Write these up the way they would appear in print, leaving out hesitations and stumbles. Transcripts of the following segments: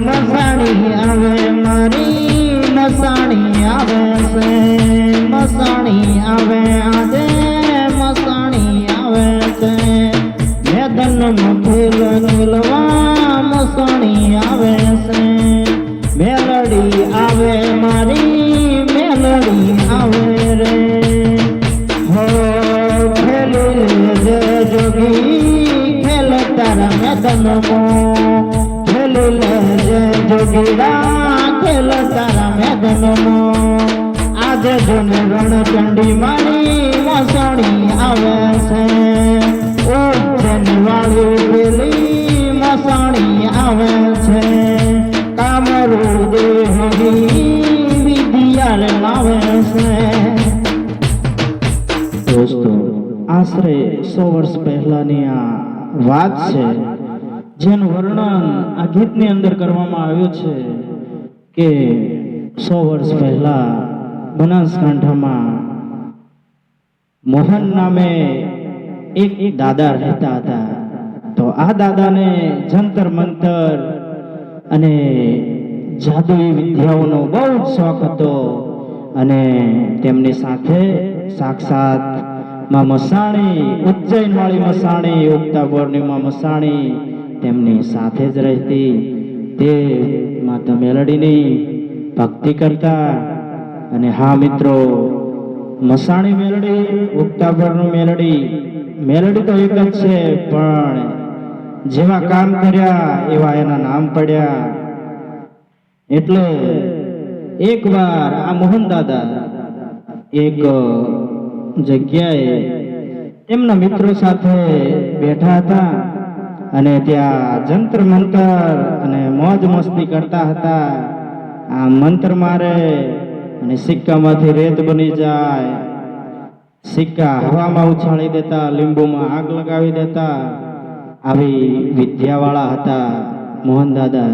મસાણી આવે મારી મસાણી આવે છે, મસાણી આવે આજે મસાણી આવે છે, મેદનમાં ફૂલ નીલવા મસાણી આવે છે, મેલડી આવે મારી મેલડી આવે રે, હો ખેલી જે જોગી ખેલ તારા મેદનમાં, ખેલી લેજે જોગીડા ખેલ તારા મેદનમાં, આજે જોને રણચંડી મારી મસાણી આવે છે, ઓ જનવાળી પેલી મસાણી આવે છે, કામરૂ દેહની વિદ્યા લાવે છે। દોસ્તો, આશરે 100 વર્ષ પહેલાની આ વાત છે, જેનું વર્ણન આ ગીતની અંદર કરવામાં આવ્યું છે કે 100 વર્ષ પહેલા બનાસકાંઠામાં મોહન નામે એક દાદા રહેતા હતા। તો આ દાદાને જંતર મંતર અને જાદુઈ વિદ્યાઓનો બહુ જ શોખ હતો અને તેમની સાથે સાક્ષાત માં મસાણી, ઉજ્જૈન વાળી મસાણી, ઉગતા પૂર્ણિમા મસાણી તેમની સાથે જ રહેતી। તે માતા મેલડીની ભક્તિ કરતા। અને હા મિત્રો, મસાણી મેલડી, ઉગતા પૂર્ણિમા મેલડી, મેલડી તો એક જ છે, પણ જેવા કામ કર્યા એવા એના નામ પડ્યા। એટલે એકવાર આ મોહન દાદા એક જગ્યાએ એમના મિત્રો સાથે બેઠા હતા અને ત્યાં જંતર મંતર અને મોજ મસ્તી કરતા હતા। આ મંત્ર મારે અને સિક્કામાંથી રેત બની જાય, સિક્કા હવામાં ઉછાળી દેતા, લીંબુમાં આગ લગાવી દેતા, આવી વિદ્યાવાળા હતા મોહન દાદા।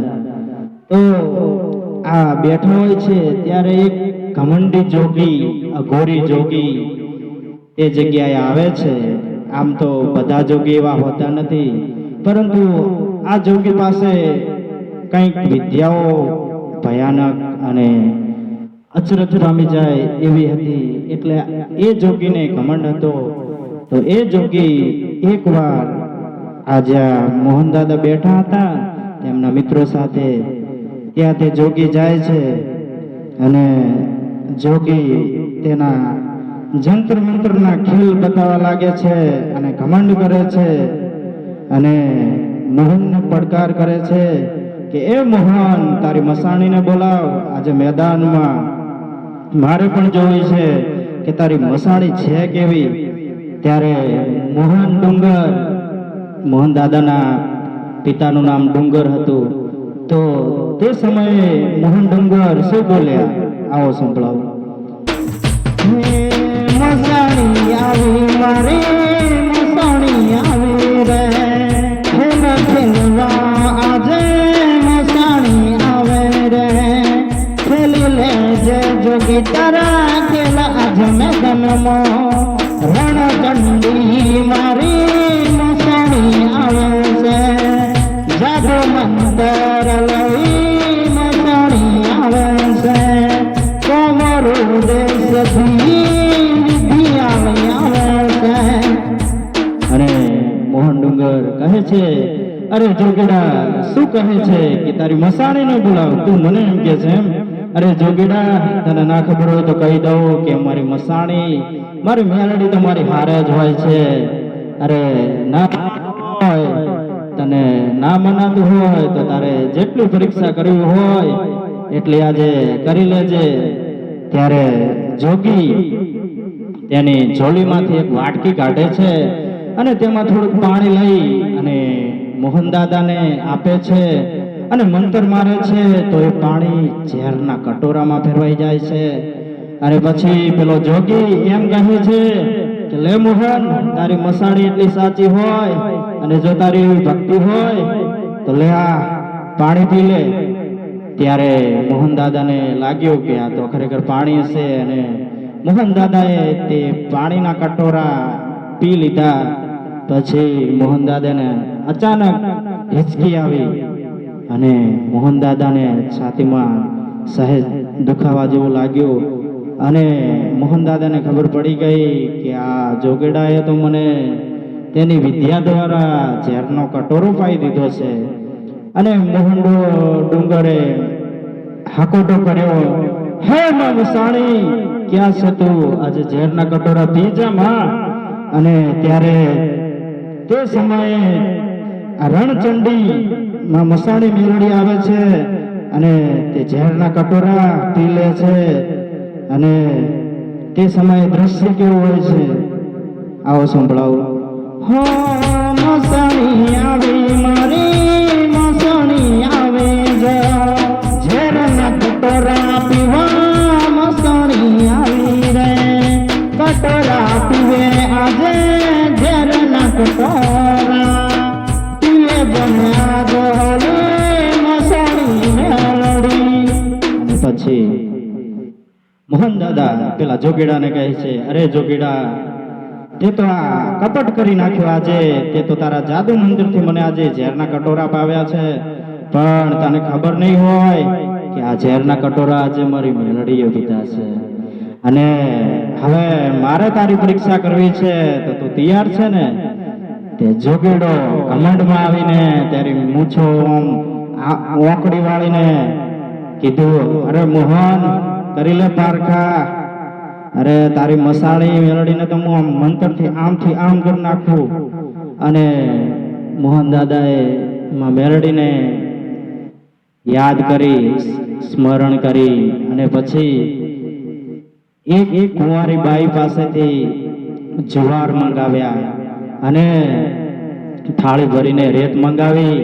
તો આ બેઠા હોય છે ત્યારે એક ઘમંડી જોગી, અઘોરી જોગી તે જગ્યાએ આવે છે। આમ તો બધા જોગી એવા હોતા નથી, પરંતુ આ જોગી પાસે કંઈક વિદ્યાઓ ભયાનક અને અચરજ પામી જાય એવી હતી। એટલે એ જોગીને ઘમંડ હતો। તો એ જોગી એકવાર આ જ્યાં મોહન દાદા બેઠા હતા તેમના મિત્રો સાથે, ત્યાં તે જોગી જાય છે અને જોગી તેના જંતર મંતરના ખેલ બતાવવા લાગે છે અને ઘમંડ કરે છે અને મોહનને પડકાર કરે છે કે એ મોહન, તારી મસાણીને બોલાવ આજે મેદાનમાં, મારે પણ જોવી છે કે તારી મસાણી છે કેવી। ત્યારે મોહન ડુંગર, મોહન દાદાના પિતાનું નામ ડુંગર હતું, તો તે સમયે મોહન ડુંગર શું બોલ્યા આવો સંભળાવો। મસાણી આવી મારી મસાણી આવી રે, ખેલ ખેલવા આજે મસાણી આવે રે, ખેલી લેજે જોગી તારા ખેલ આજે મેદાનમાં, રણચંડી મારી મસાણી આવે છે, જાદુ મંતર લઈ મસાણી આવે છે, કોમરૂ દેશથી વિદ્યા આવે છે। અને મોહન ડુંગર કહે છે, અરે જોગીડા શું કહે છે કે તારી મસાણીને બોલાવ, તું મને એમ કે છે એમ? અરે જોગીડા, તને ના ખબર હોય તો કહી દઉં કે મારી મસાણી, મારી મેલડી તો મારી હારે જ હોય છે। અરે ના હોય, તને ના મનાતું હોય તો તારે જેટલી પરીક્ષા કરવી હોય એટલી આજે કરી લેજે। ત્યારે જોગી તેની ઝોલીમાંથી એક વાટકી કાઢે છે અને તેમાં થોડુંક પાણી લઈ અને મોહન દાદાને આપે છે અને મંતર મારે છે તો એ પાણી ઝેરના કટોરામાં ફેરવાઈ જાય છે। અને પછી પેલો જોગી એમ કહે છે કે લે મોહન, તારી મસાણી એટલી સાચી હોય અને જો તારી એવી ભક્તિ હોય તો લે આ પાણી પી લે। ત્યારે મોહન દાદાને લાગ્યું કે આ તો ખરેખર પાણી હશે અને મોહન દાદાએ તે પાણીના કટોરા પી લીધા। પછી મોહન દાદાને અચાનક હિચકી આવી અને મોહન દાદાને છાતીમાં સહેજ દુખાવા જેવું લાગ્યું અને મોહન દાદાને ખબર પડી ગઈ કે આ જોગેડાએ તો મને તેની વિદ્યા દ્વારા ઝેરનો કટોરો પાઈ દીધો છે. અને મોહનડો ડુંગરે હાકોટો કર્યો, હે માં મસાણી, ક્યાં છે તું? આજે ઝેરના કટોરા પી જા માં. અને ત્યારે તે સમયે આ રણચંડી માં મસાણી મેલડી આવે છે અને તે ઝેરના કટોરા પી લે છે. અને તે સમયે દ્રશ્ય કેવું હોય છે આવો સંભળાવો. હો મસાણી આવી મારી મસાણી આવે ઝેરના કટોરા પીવા મસાણી આવી રે. કટોરા પીવે આજે ઝેરના કટોરા પીવે બન્યા ગોલે મસાણી મેલડી. અને પછી મોહન દાદા પેલા જોગીડાને કહે છે, અરે જોગીડા, તે તો આ કપટ કરી નાખ્યો આજે. તે તો તારા જાદુ મંદિરથી મને આજે ઝેરના કટોરા પાવ્યા છે, પણ તને ખબર નહીં હોય કે આ ઝેરના કટોરા આજે મારી મેલડીએ પીધા છે. અને હવે મારે તારી પરીક્ષા કરવી છે, તો તું તૈયાર છે ને? તે જોગીડો ઘમંડમાં આવીને તારી મૂછો ઓકડી વાળીને કીધું, અરે મોહન, કરી લે પારખા. અરે તારી મસાણી મેલડીને તો હું મંતરથી આમથી આમ કરી નાખું. અને મોહન દાદાએ મેલડીને યાદ કરી, સ્મરણ કરી અને પછી એક કુંવારી બાઈ પાસેથી જુવાર મંગાવ્યા અને થાળી ભરીને રેત મંગાવી.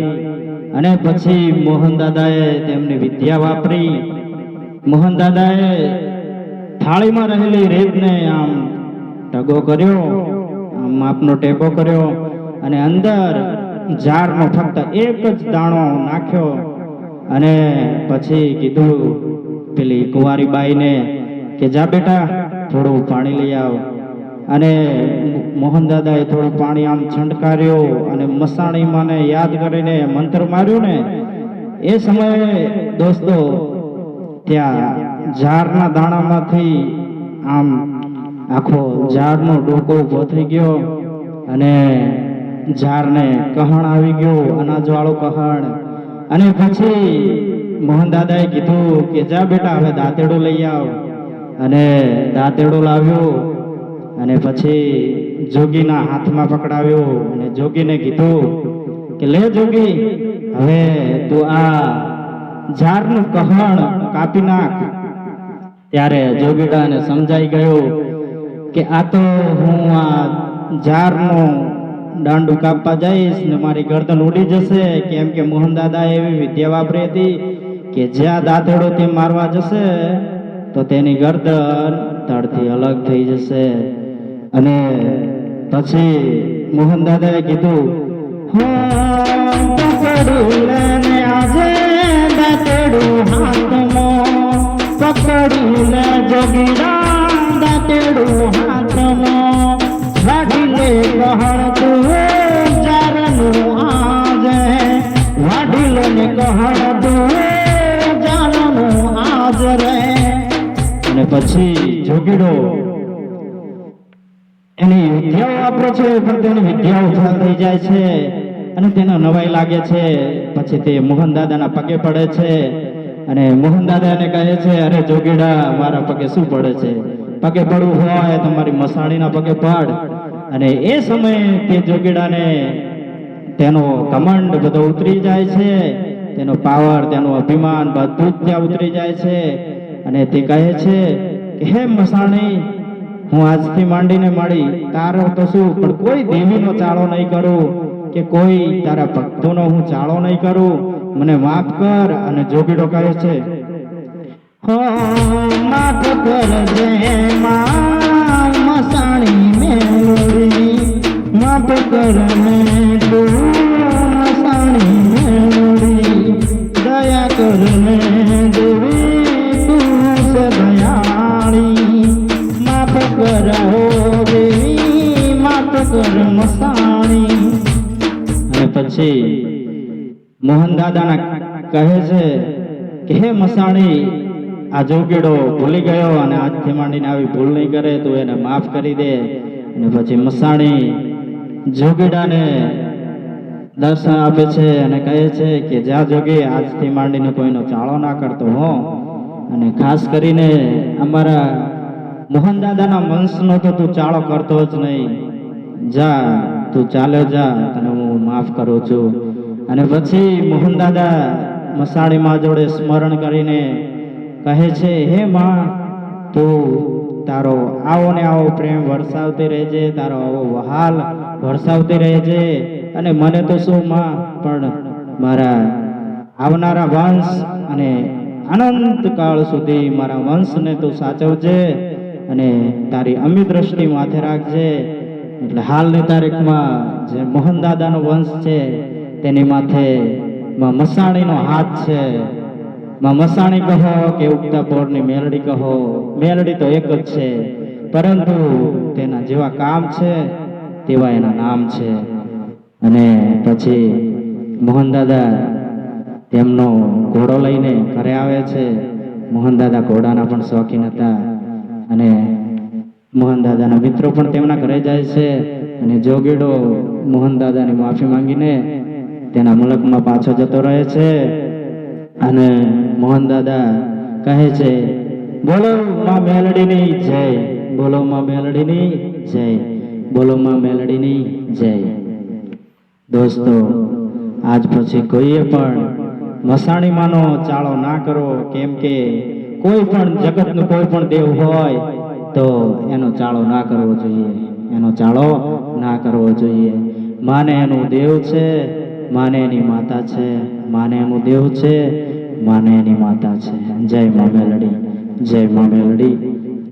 અને પછી મોહન દાદાએ તેમની વિદ્યા વાપરી. મોહન દાદાએ થાળીમાં રહેલી રેતને આમ ટગો કર્યો, આમ માપનો ટેકો કર્યો અને અંદર જારનો ફક્ત એક જ દાણો નાખ્યો. અને પછી કીધું પેલી કુંવારી બાઈને કે જા બેટા થોડું પાણી લઈ આવ. અને મોહન દાદાએ થોડું પાણી આમ છંટકાર્યો અને મસાણી માને યાદ કરીને મંત્ર માર્યો ને એ સમયે દોસ્તો ત્યાં ઝાડના દાણામાંથી આમ આખો ઝાડનો ડોકો ઉભો થઈ ગયો અને ઝાડને કહણ આવી ગયું, અનાજવાળું કહણ. અને પછી મોહન દાદાએ કીધું કે જા બેટા હવે દાંતેડું લઈ આવ. અને દાંતેડું લાવ્યો અને પછી જોગીના હાથમાં પકડાવ્યો અને જોગીને કીધું કે લે જોગી, હવે તું આ ઝાડનું કહણ કાપી નાખ. ત્યારે જોગીડાને સમજાઈ ગયું કે આ તો હું આ ઝાડનું દાંડું કાપવા જઈશ ને મારી ગરદન ઉડી જશે, કેમ કે મોહન દાદા એવી વિદ્યા વાપરી હતી કે જ્યાં દાંતેડો તે મારવા જશે તો તેની ગરદન તળથી અલગ થઈ જશે. અને પછી મોહન દાદાએ કીધું, આજે દાંતેડું હાથમાં પકડી લે જોગીડા, દાંતેડું હાથમાં વાઢી લે કહણ તું જારનું આજે, વાઢી લે ને કહણ તું જારનું આજ રે. અને પછી જોગીડો એની વિદ્યાઓ વાપરે છે પણ તેની વિદ્યાઓ ફળ થઈ જાય છે અને તેને નવાઈ લાગે છે. પછી તે મોહન દાદાના પગે પડે છે અને મોહન દાદાને કહે છે, અરે જોગીડા, મારા પગે શું પડે છે? પગે પડવું હોય તો મારી મસાણીના પગે પડ. અને એ સમયે તે જોગીડાને તેનો ઘમંડ બધો ઉતરી જાય છે, તેનો પાવર, તેનું અભિમાન બધું જ ત્યાં ઉતરી જાય છે. અને તે કહે છે કે હે મસાણી, હું આજથી માંડીને મળી તારો તો શું પણ કોઈ દેવીનો ચાળો નહીં કરું કે કોઈ તારા ભક્તોનો હું ચાળો નહીં કરું, મને માફ કર. અને જોગીડો કહે છે, હો માફ કરજે માં મસાણી મેલડી, માફ કર ને તું મસાણી મેલડી, દયા કર ને દેવી તું છે દયાળી, માફ કર હો દેવી, માફ કર મસાણી. અને પછી મોહન દાદાના કહે છે કે હે મસાણી, આ જોગીડો ભૂલી ગયો અને આજથી માંડીને આવી ભૂલ નહીં કરે, તું એને માફ કરી દે. અને પછી મસાણી જોગીડાને દર્શન આપે છે અને કહે છે કે જા જોગી, આજથી માંડીને કોઈનો ચાળો ના કરતો હો, અને ખાસ કરીને અમારા મોહન દાદાના વંશનો તો તું ચાળો કરતો જ નહીં. જા, તું ચાલ્યો જા, તને હું માફ કરું છું. અને પછી મોહન દાદા મસાણી માં જોડે સ્મરણ કરીને કહે છે, હે માં, તું તારો આવો ને આવો પ્રેમ વરસાવતી રહેજે, તારો આવો વહાલ વરસાવતી રહેજે. અને મને તો શું માં, પણ મારા આવનારા વંશ અને અનંત કાળ સુધી મારા વંશને તું સાચવજે અને તારી અમી દ્રષ્ટિ માથે રાખજે. એટલે હાલની તારીખમાં જે મોહન દાદાનો વંશ છે તેની માથે માં મસાણીનો હાથ છે. માં મસાણી કહો કે ઉગતા પોરની મેલડી કહો, મેલડી તો એક જ છે, પરંતુ તેના જેવા કામ છે તેવા એના નામ છે. અને પછી મોહન દાદા તેમનો ઘોડો લઈને ઘરે આવે છે. મોહન દાદા ઘોડાના પણ શોખીન હતા અને મોહન દાદાના મિત્રો પણ તેમના ઘરે જાય છે. અને જોગીડો મોહન દાદાની માફી માંગીને તેના મુલકમાં પાછો જતો રહે છે. અને મોહન દાદા કહે છે, બોલો માં મેલડીની જય, બોલો માં મેલડીની જય, બોલો માં મેલડીની જય. દોસ્તો, આજ પછી કોઈએ પણ મસાણી માનો ચાળો ના કરો, કેમ કે કોઈ પણ જગતનું કોઈ પણ દેવ હોય તો એનો ચાળો ના કરવો જોઈએ, એનો ચાળો ના કરવો જોઈએ. માને એનું દેવ છે, માને એની માતા છે, માને એનું દેવ છે, માને એની માતા છે. જય મા મેલડી, જય મા મેલડી,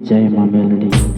જય મા મેલડી.